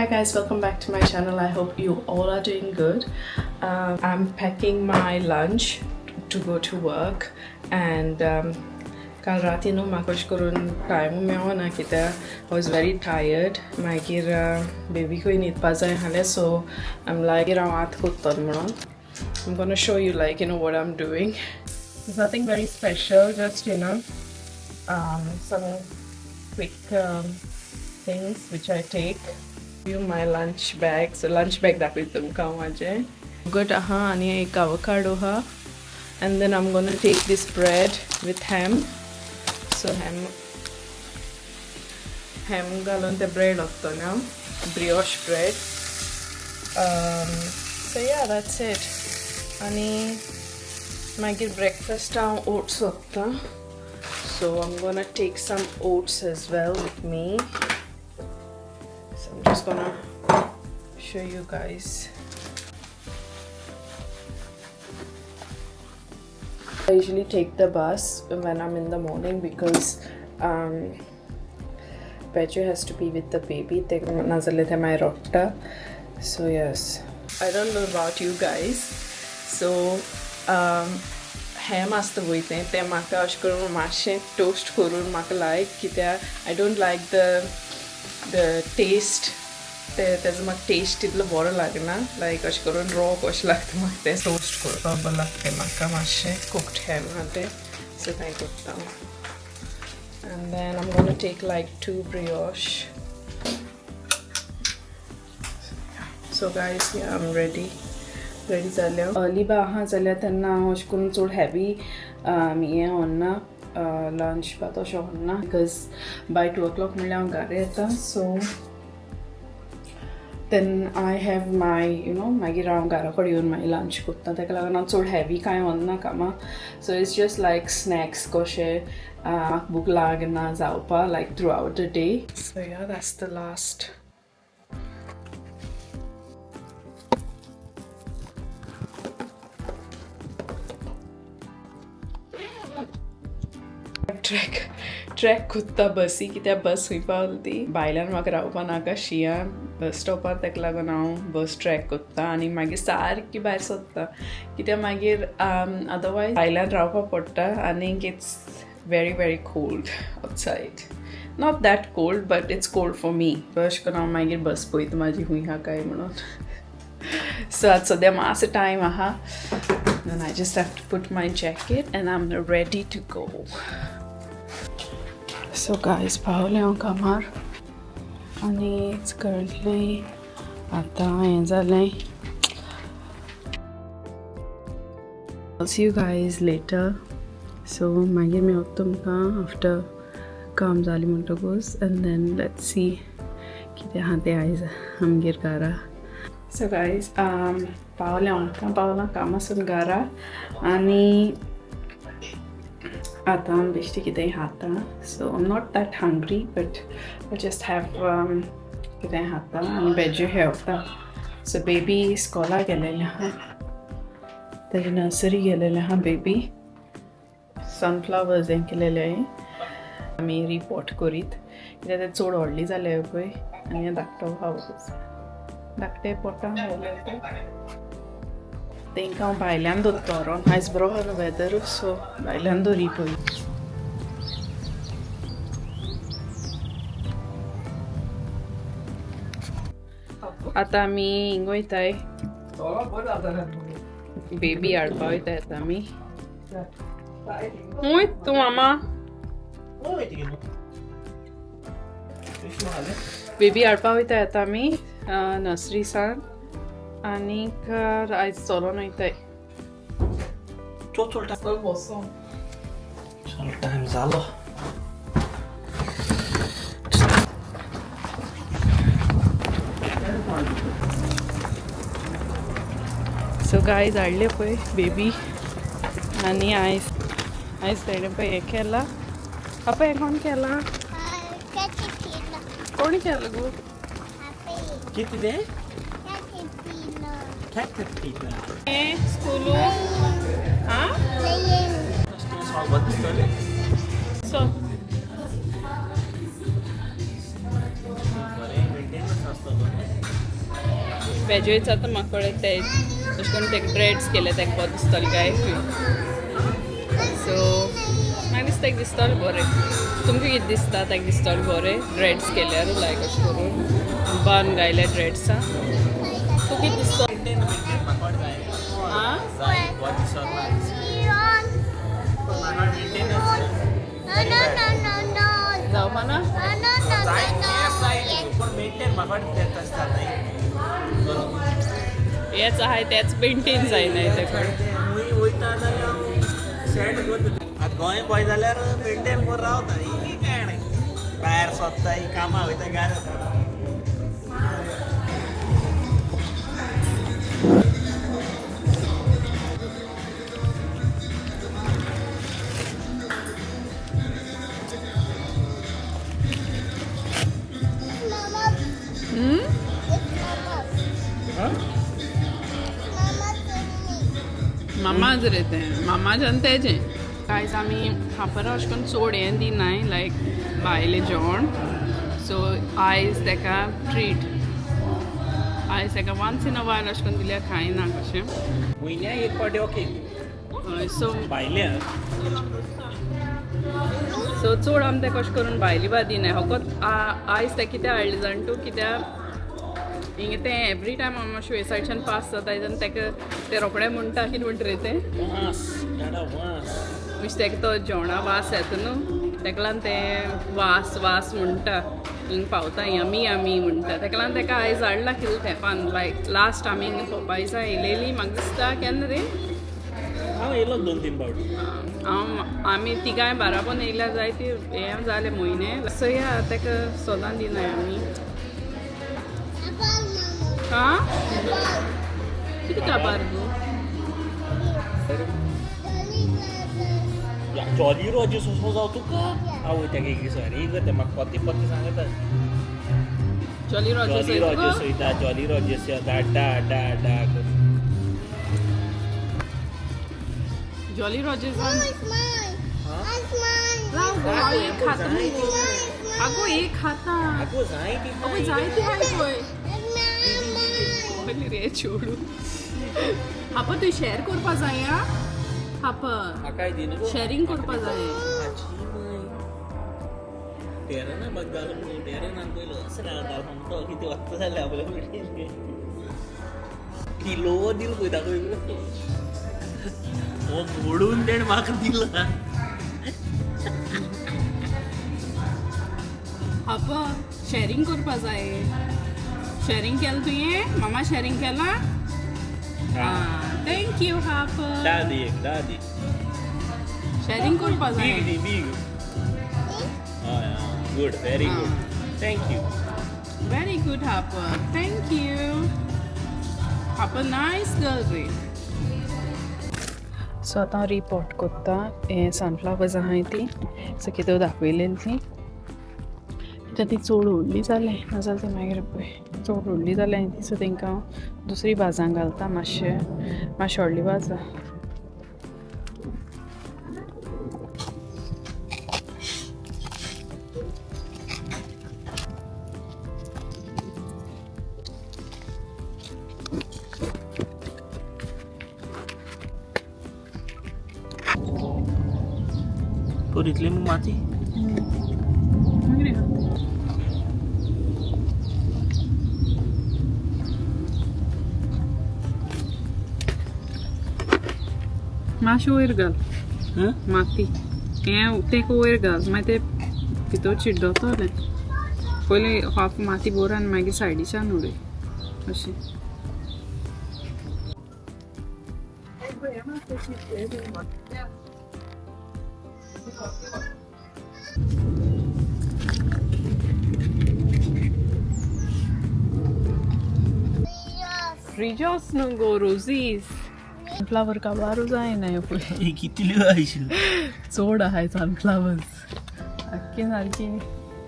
Hi guys, welcome back to my channel. I hope you all are doing good. I'm packing my lunch to go to work and kal rati no makosh korun time meona kita I was very tired. Magir baby ko init pazai hale so I'm like rawat kutton monon. I'm gonna show you what I'm doing. There's nothing very special, just some quick things which I take. My lunch bag. So lunch bag dakhwitum ka maje. Good ani ek avocado ha. And then I'm gonna take this bread with ham. So ham galon the bread otto na brioche bread. So yeah, that's it. Ani magir breakfast oats otta. So I'm gonna take some oats as well with me. So I'm just gonna show you guys. I usually take the bus when I'm in the morning because Pechu has to be with the baby. So yes, I don't know about you guys. So ham asta hoite te maka ash korun mashe toast korun maka like kitya I don't like the taste. There's a taste itla bora lagna like ash korun raw kosh lagta makte toast korun baba lagte maka mashe cooked ham hate so I cooked them. And then I'm going to take like 2 brioche. So guys, yeah, I'm ready झाल्या early बा हा झाल्या त्यांना अशें करून चड heavy हें व्हरना lunch बा तशें व्हरना बिकॉज बाय 2 o'clock म्हणल्यार हांव घरा येता सो देन आय हॅव माय मागीर हांव घरा कडेन येवन मागीर लंच करता ताका लागून हांव चड हेवी कांय व्हरना कामां so it's just like snacks कशें म्हाका भूक लागना जावपा लायक throughout the day so या दॅट्स द लास्ट ट्रॅक कुत्ता बसी कित्याक बस खंय पावली भायल्यान म्हाका रावपा नाका शिंया बस स्टॉपार ताका लागून हांव बस ट्रॅक कोत्ता आनी मागीर सारकी भायर सरता कित्याक मागीर अदरवायज भायल्यान रावपा पडटा आनीक it's very very cold outside. Not that cold but it's cold for me. अशें करून हांव मागीर बस पळयता म्हाजी हूंय आहा काय म्हणून सो आतां सद्या मातसो टायम आहा then I just have to put my jacket and I'm ready to go. So guys, पावले हांव कामार आनी इट्स करंटली आतां हें जालें. I'll see you guys later. So मागीर मेळटा तुमकां आफ्टर काम जाली म्हणटकूच and then let's see कितें आहा तें आयज आमगेर घरा. So guys, पावलां कामासून घरा आनी आतां बेश्टी कितेंय खाता. So I'm not that hungry but I just have कितेंय खाता आनी बेजू हेवता. So baby स्कॉला गेलेलें आहा तेजे नर्सरी गेलेलें आहा बेबी. सनफ्लावर्स हें केलेलें हांवें आमी रिपोर्ट करीत कित्याक ते चड व्हडलीं जाले पळय आनी हें धाकटो हावस धाकटे पोटान घाले तांकां हांव भायल्यान दवरता व्हरोन आयज बरो वेदर सो भायल्यान दवरी पळय. आतां आमी हिंग वयताय बेबी हाडपा वयताय आतां आमी. Muito, mamá. बेबी हाडपा वयताय आतां आमी नर्सरीसान आनीक आयज चलोन वयताय. टायम जालो. सो गायज हाडले पळय बेबी आनी आयज तेणें पळय हें केलां. पापा हें कोण केलां? कोणी केलां गो? कितें हें स्कूलू आं सो वेजूच आतां म्हाका कळ्ळें ते तशें करून ते ड्रेड्स केले ताका बरें दिसतलें काय सो म्हाका दिसता एक दिसतलें बरें तुमकां कितें दिसता ताका दिसतलें बरें ड्रेड्स केल्यार लायक अशें करून बन घायले ड्रेड्सा तूं कितें दिसता आं जावपा ना हेच आहाय तेच मेंटेन जायनाय तेका गोंय पळय जाल्यार मेंटेन करून रावता ही काय नाही भायर सोदता ही कामां वयता गार मामाच रे तें मामाच्यान तेजें कांयच आमी खापरा अशें करून चड हें दिनाय लायक भायलें जेवण सो आयज तेका ट्रीट आयज तेका वन्स इन अ वायल अशें करून दिल्यार खायना कशें म्हयन्याक एक फावटी ओके सो भायल्या सो चड आमी तेका अशें करून भायली भात दिनाय फकत आयज तें कित्याक हाडलें जाण तूं कित्याक हिंगा तें एवरी टायम आमी मातशें हे सायडच्यान पास जाता तेन्ना तेका तें रोखडें म्हणटा कितें म्हणटा रे तें म्हणजे तेका तो जेवणा वास येता न्हू तेका लागून तें वास म्हणटा हिंगा पावता यमी म्हणटा तेका लागून तेका आयज हाडलां कितें तेंपान लायक लास्ट आमी हिंगा पळोवपा दिसा येयलेली म्हाका दिसता केन्ना रे हांव येयलो 2-3 फावटी आमी तिगांय बाराबोन येयल्या जाय ती हें जालें म्हयने सो या तेका सोदां दिनाय आमी आं कितें काबार गो जॉली रॉजर्स असो जाव तुका आवय तेका एक दीस अरे गो तें म्हाका पत्ती सांगता जॉली रॉजर्स वयता जॉली रॉजर्स डा जॉली रॉजर्स आगो एक खाता आगो जायती जायती हाय पळय रे छोडू हापा तूं शॅर करपा जाय आं हापा म्हाकाय दी न्हू शॅरींग करपा जाय तेराना म्हाका घालून तेराना पयलो असो रावता तो कितें वचता जाल्यार आपल्या किलो दिलो पळय दाखय हो मोडून तेणें म्हाका दिला हापा शॅरींग करपा जाय शॅरींग केलां तुवें मामा शॅरींग केलां थँक्यू हापा दादी शॅरींग करपा जाय big good very good thank you very good हापा थँक्यू हापा नायस गर्ल रे सो आतां हांव रिपोर्ट कोत्ता हें सनफ्लावर्स आहाय ती सो कितें दाखयलेली ती कित्याक ती चड व्हडली जालें नाजाल्यार ती मागीर पळय चड व्हडली जालें ती सो तेंकां हांव दुसरी भाजांक घालता मातशें व्हडली भाजां पोरीतली मग माती मातशें वयर घाल माती हें तेका वयर घाल मागीर तें भितर चिड्डोतलें पयलीं हाफ माती भर आनी मागीर सायडीच्यान उडय अशें फ्रिजॉस न्हू गो रोजीस सनफ्लावर काबारू जायना पळय कितल्यो आशिल्ल्यो चड आहाय सनफ्लावर्स आख्खी सारकी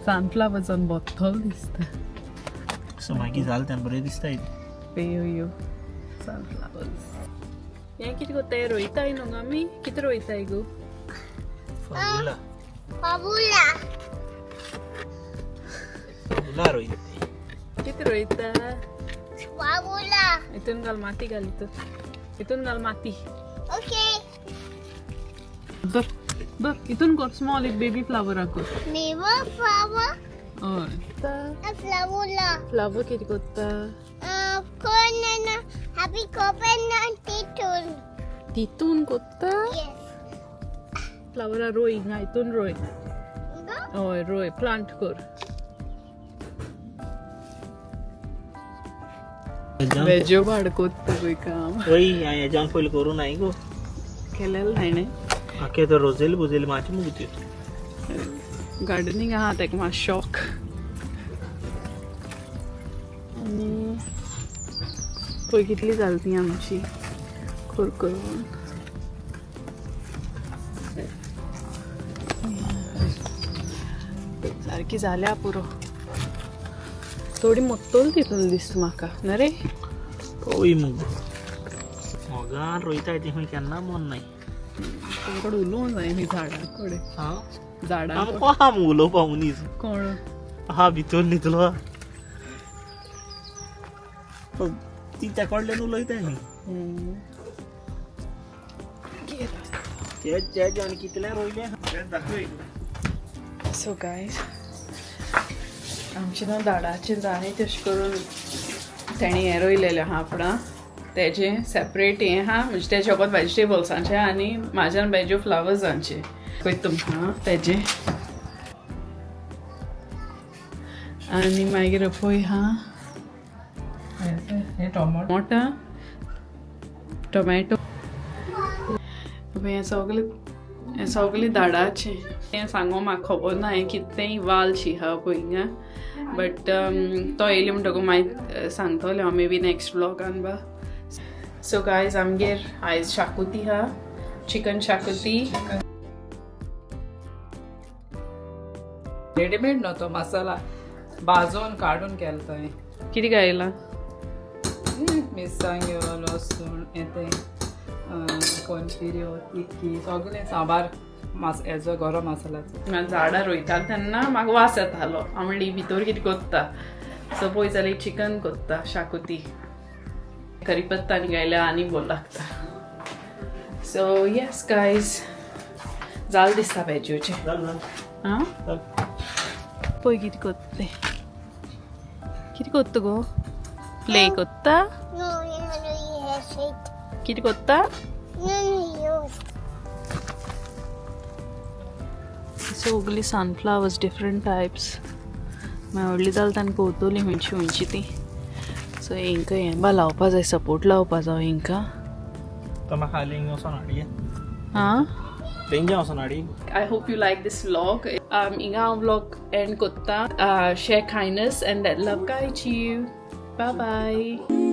सनफ्लावर्सान बोथल दिसता सो मागीर जालें तेन्ना बरें दिसता पेयो सनफ्लावर्स हें कितें गो तें रोयताय न्हू आमी कितें रोयताय गो फाबुला रोयता कितें रोयता Wawula. इथून घाल माती घाल इथून घाल माती Okay. बघ बघ इथून कर स्मॉल एक बेबी फ्लावर कर Never flower. हय A flower. फ्लावर किती कोत्ता Corn and happy copen and titun. तिथून कोत्ता Yes. फ्लावर रोय ना इथून रोय हय रोय प्लांट कर वेजो भाड कोत्ता पळय काम वही याच्यान पयलीं करूं नाही गो केलेलं नाही न्ही आखे तर रोजेल बुजेल मातशें मुगती गार्डनिंग आहा तेका मात शॉक आनी पळय कितली जाली ती आमची करून सारकी जाल्या पुरो थोडी मोठोल तितून दिसता म्हाका ना रे ओय मुग मोगान रोयता ती खंय केन्ना मन नाही तुमकडे उलोवंक जाय न्ही झाडां हां झाडां आमको हा मुग उलोवपाक मनीस कोण हा भितर न्हिदलो ती त्या कडल्यान उलयता न्ही तेज आनी कितले रोयले तेच दाखय सो गायज आमचे न्हू झाडाचे जाणी तशें करून तेणी हें रोयलेलें आहा आपणा तेजें सेपरेट हें आहा म्हणजे तेजे फकत वेजिटेबल्सांचें आनी म्हाज्यान वेजो फ्लावर्सांचें पळय तुमकां तेजें आनी मागीर पळय हा हे टोमॅटो टोमॅटो हें सगलें झाडाचें तें सांगो म्हाका खबर ना हें कितेंय वालशी हा पळय हिंगा बट तो येयले म्हणटकूच मागीर सांगतलें हांव मे बी नेक्स्ट ब्लॉगान बा सो गायज आमगेर आयज शाकुती हा चिकन शाकुती रेडीमेड न्हू तो मसाला भाजून काडून केला तो कितें घायला मिरसांग्यो लसूण येते कोणपिऱ्यो तिखी सगळें सांबार हेजो गरम मसालाचो झाडां रोयता तेन्ना म्हाका वास येतालो हांव म्हणली भितर कितें कोत्ता सो पळय जाल्यार चिकन कोत्ता शाकुती करीपत्ता आनी घायल्या आनी बरो लागता सो येस गायज जाल दिसता वेजोचें आं पळय कितें कोत्ता कितें कोत्ता गो प्ले कोत्ता No, yes, it. कितें कोत्ता No, सगलीं सनफ्लावर्स डिफरंट टायप्स मेवळ्ळी जाल्यार तांकां कोवतली खंयची ती सो हिंकां हें बा लावपा जाय सपोर्ट लावपा जाय हिंकां तो म्हाका हालींग वचोन हाडये आं तेंगे वचोन हाडये I hope you like this vlog. Inga vlog end kotta. Share kindness and that love guide you. Bye bye.